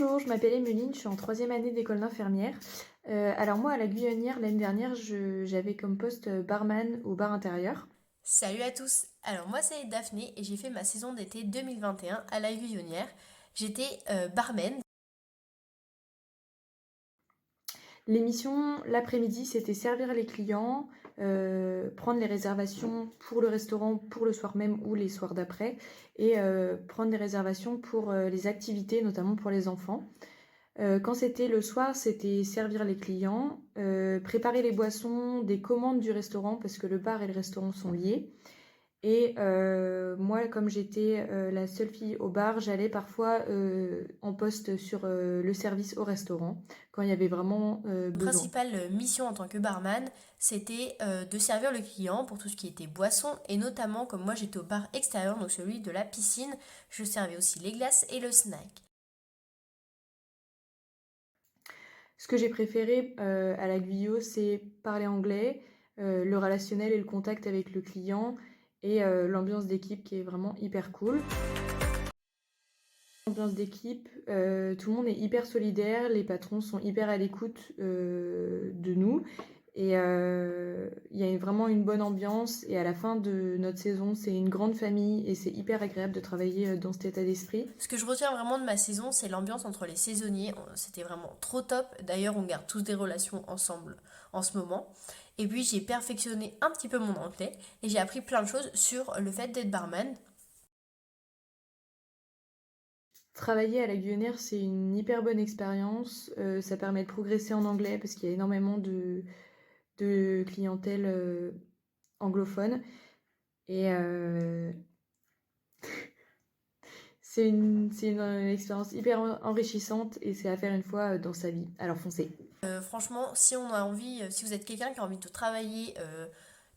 Bonjour, je m'appelle Emeline, je suis en troisième année d'école d'infirmière. Alors moi, à la Guyonnière, l'année dernière, j'avais comme poste barman au bar intérieur. Salut à tous! Alors moi c'est Daphné et j'ai fait ma saison d'été 2021 à la Guyonnière. J'étais barman. L'émission, l'après-midi, c'était servir les clients, prendre les réservations pour le restaurant pour le soir même ou les soirs d'après, et prendre des réservations pour les activités, notamment pour les enfants. Quand c'était le soir, c'était servir les clients, préparer les boissons, des commandes du restaurant, parce que le bar et le restaurant sont liés. Et moi, comme j'étais la seule fille au bar, j'allais parfois en poste sur le service au restaurant, quand il y avait vraiment Mon besoin. principale mission en tant que barman, c'était de servir le client pour tout ce qui était boisson et notamment comme moi j'étais au bar extérieur, donc celui de la piscine, je servais aussi les glaces et le snack. Ce que j'ai préféré à la Guyot, c'est parler anglais, le relationnel et le contact avec le client, et l'ambiance d'équipe qui est vraiment hyper cool. Ambiance d'équipe, tout le monde est hyper solidaire, les patrons sont hyper à l'écoute de nous, et il y a vraiment une bonne ambiance, et à la fin de notre saison, c'est une grande famille et c'est hyper agréable de travailler dans cet état d'esprit. Ce que je retiens vraiment de ma saison, c'est l'ambiance entre les saisonniers. C'était vraiment trop top. D'ailleurs, on garde tous des relations ensemble en ce moment. Et puis, j'ai perfectionné un petit peu mon anglais et j'ai appris plein de choses sur le fait d'être barman. Travailler à la Guyonnaire, c'est une hyper bonne expérience, ça permet de progresser en anglais parce qu'il y a énormément de clientèle anglophone, et c'est une expérience hyper enrichissante, et c'est à faire une fois dans sa vie. Alors foncez. Franchement, si on a envie, si vous êtes quelqu'un qui a envie de travailler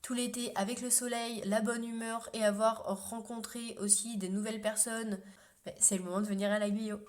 tout l'été avec le soleil, la bonne humeur et avoir rencontré aussi des nouvelles personnes, c'est le moment de venir à la Guyot.